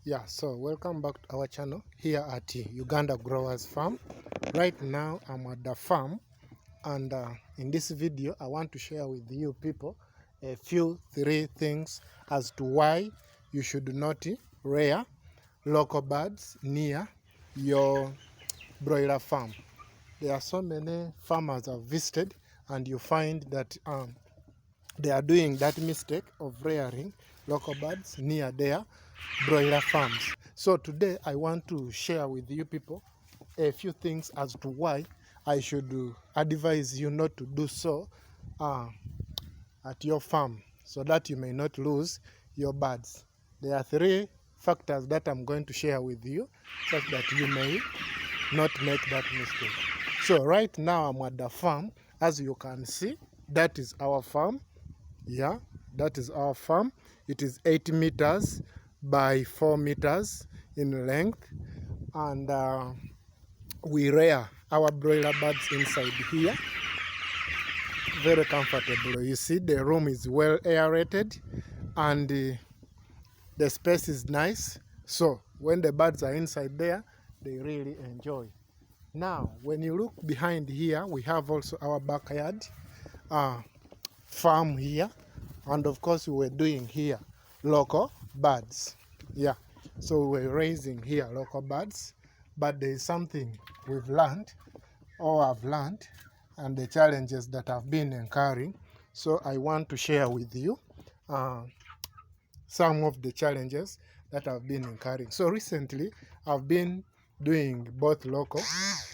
Yeah, so welcome back to our channel here at Uganda Growers Farm. Right now I'm at the farm, and in this video I want to share with you people a few three things as to why you should not rear local birds near your broiler farm. There are so many farmers I've visited, and you find that they are doing that mistake of rearing local birds near their broiler farms. So today I want to share with you people a few things as to why I should advise you not to do so uh, at your farm, so that you may not lose your birds. There are three factors that I'm going to share with you such that you may not make that mistake. So right now I'm at the farm. As you can see, that is our farm. Yeah, that is our farm. It is 8 meters by 4 meters in length, and we rear our broiler birds inside here. Very comfortable. You see, the room is well aerated, and the space is nice. So when the birds are inside there, they really enjoy. Now, when you look behind here, we have also our backyard farm here, and of course we were doing here local birds. Yeah, so we were raising here local birds, but there is something we've learned, or I've learned, and the challenges that I've been incurring. So I want to share with you uh, some of the challenges that I've been incurring. So recently I've been doing both local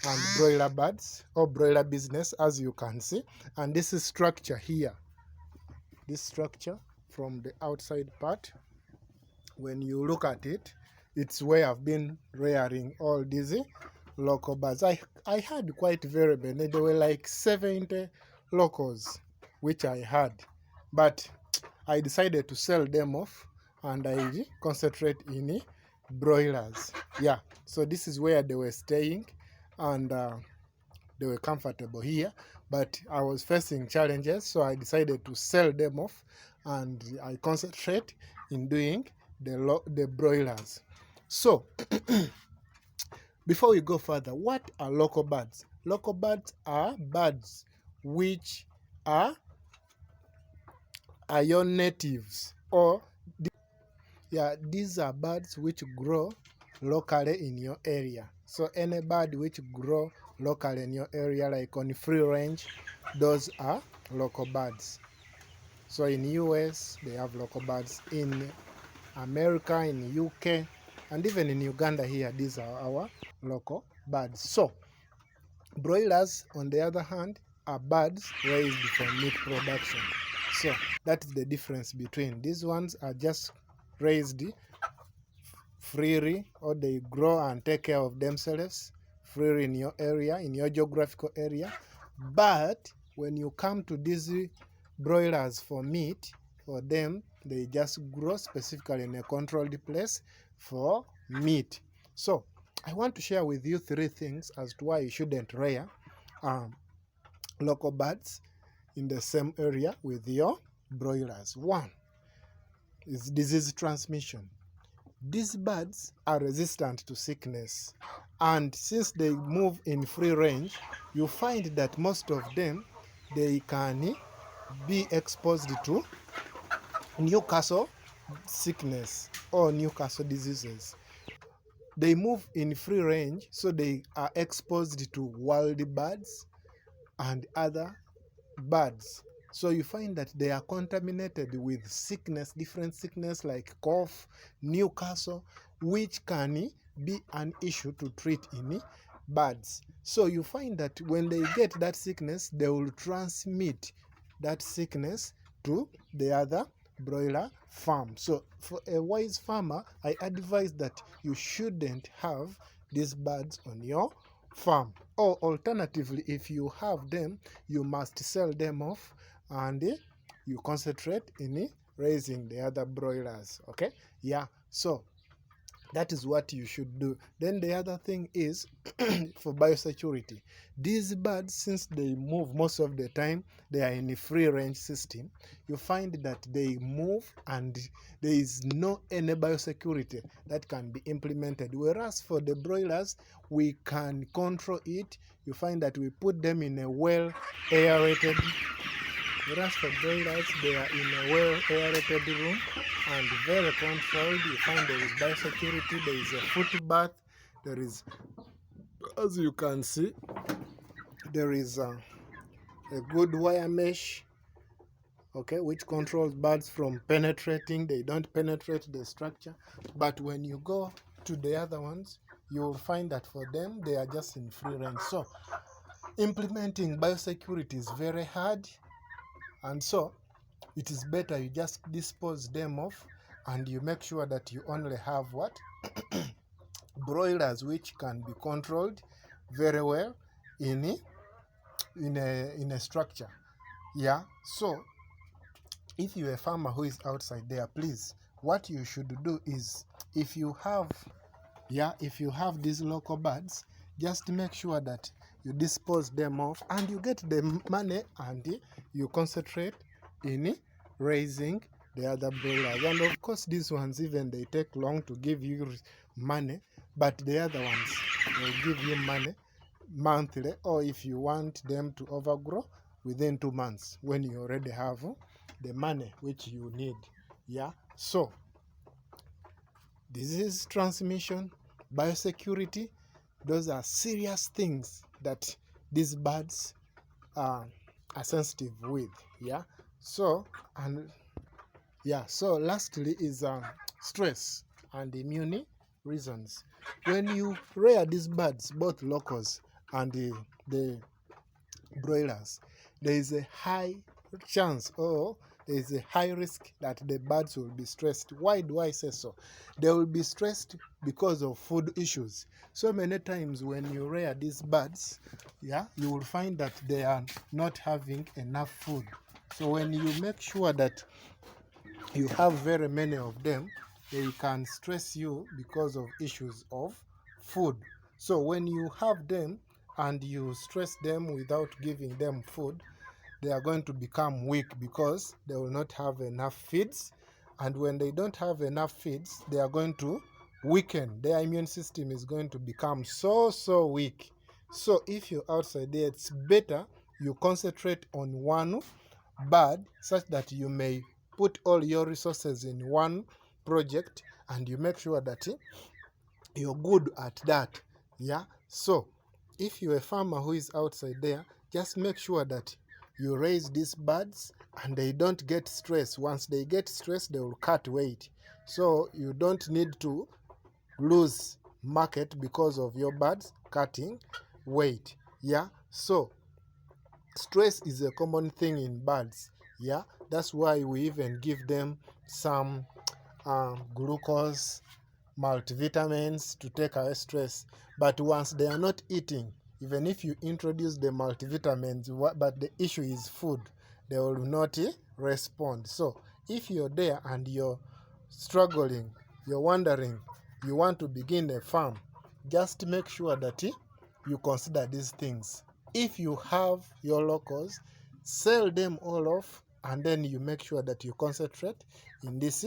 and broiler birds, or broiler business, as you can see. And this is structure here, this structure from the outside part. When you look at it, it's where I've been rearing all these local birds. I had quite very many. There were like 70 locals which I had, but I decided to sell them off, and I concentrate in broilers. Yeah, so this is where they were staying, and they were comfortable here, but I was facing challenges, so I decided to sell them off, and I concentrate in doing the broilers. So before we go further, what are local birds? Local birds are birds which are your natives, or yeah, these are birds which grow locally in your area. So any bird which grow locally in your area, like on free range, those are local birds. So in US they have local birds, in America, in UK, and even in Uganda here, these are our local birds. So broilers, on the other hand, are birds raised for meat production. So that is the difference between these ones. Are just raised freely, or they grow and take care of themselves freely in your area, in your geographical area. But when you come to these broilers for meat, for them, they just grow specifically in a controlled place for meat. So I want to share with you three things as to why you shouldn't rear local birds in the same area with your broilers. One is disease transmission. These birds are resistant to sickness, and since they move in free range, you find that most of them, they can be exposed to Newcastle sickness or Newcastle diseases. They move in free range, so they are exposed to wild birds and other birds. So you find that they are contaminated with sickness, different sickness like cough, Newcastle, which can be an issue to treat in birds. So you find that when they get that sickness, they will transmit that sickness to the other broiler farm. So for a wise farmer, I advise that you shouldn't have these birds on your farm. Or alternatively, if you have them, you must sell them off, and you concentrate in raising the other broilers. Okay, yeah. So That is what you should do. Then the other thing is for biosecurity. These birds, since they move most of the time, they are in a free range system. You find that they move and there is no any biosecurity that can be implemented. Whereas for the broilers, we can control it. You find that we put them in a well aerated. Whereas for broilers, they are in a well aerated room and very controlled. You find there is biosecurity, there is a foot bath, there is, as you can see, there is a good wire mesh, okay, which controls birds from penetrating. They don't penetrate the structure. But when you go to the other ones, you will find that for them, they are just in free range. So implementing biosecurity is very hard, and so it is better you just dispose them off and you make sure that you only have what? Broilers which can be controlled very well in a structure. Yeah, so if you're a farmer who is outside there, please, what you should do is, if you have these local birds, just make sure that you dispose them off and you get the money and you concentrate in raising the other broilers. And of course, these ones, even they take long to give you money, but the other ones will give you money monthly, or if you want them to overgrow, within 2 months, when you already have the money which you need. Yeah, so disease transmission, biosecurity, those are serious things that these birds are sensitive with. Yeah, so so lastly is stress and immune reasons. When you rear these birds, both locals and the broilers, there is a high chance, or there is a high risk, that the birds will be stressed. Why do I say so? They will be stressed because of food issues. So many times when you rear these birds, you will find that they are not having enough food. So when you make sure that you have very many of them, they can stress you because of issues of food. So when you have them and you stress them without giving them food, they are going to become weak because they will not have enough feeds. And when they don't have enough feeds, they are going to weaken. Their immune system is going to become so weak. So if you're outside there, it's better you concentrate on one bird, such that you may put all your resources in one project and you make sure that you're good at that. Yeah, so if you're a farmer who is outside there, just make sure that you raise these birds and they don't get stressed. Once they get stressed, they will cut weight. So you don't need to lose market because of your birds cutting weight. Yeah, so stress is a common thing in birds. Yeah, that's why we even give them some glucose, multivitamins to take away stress. But once they are not eating, even if you introduce the multivitamins, but the issue is food, they will not respond. So if you're there and you're struggling, you're wondering, you want to begin a farm, just make sure that you consider these things. If you have your locals, sell them all off, and then you make sure that you concentrate in this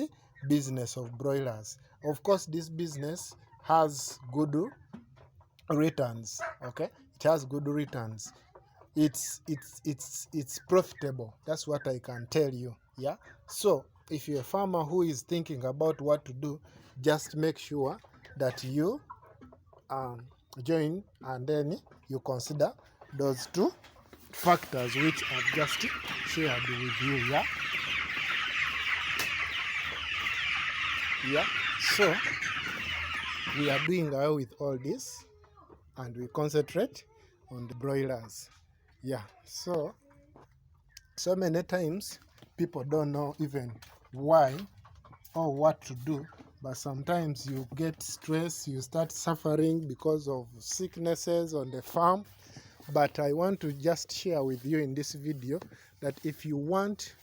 business of broilers. Of course, this business has good returns. Okay, it has good returns. It's profitable. That's what I can tell you. Yeah. So if you're a farmer who is thinking about what to do, just make sure that you join, and then you consider those two factors which I've just shared with you. Yeah, so we are doing away with all this and we concentrate on the broilers. Yeah, so many times people don't know even why or what to do, but sometimes you get stressed, you start suffering because of sicknesses on the farm. But I want to just share with you in this video that if you want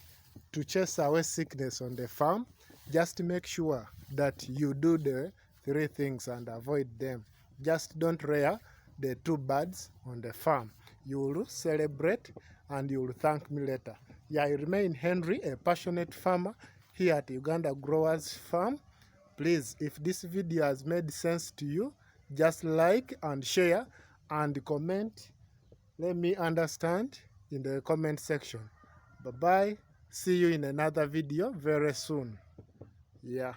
to chase away sickness on the farm, just make sure that you do the 3 things and avoid them. Just don't rear the 2 birds on the farm. You will celebrate and you will thank me later. Yeah, I remain Henry, a passionate farmer here at Uganda Growers Farm. Please, if this video has made sense to you, just like and share and comment. Let me understand in the comment section. Bye bye. See you in another video very soon. Yeah.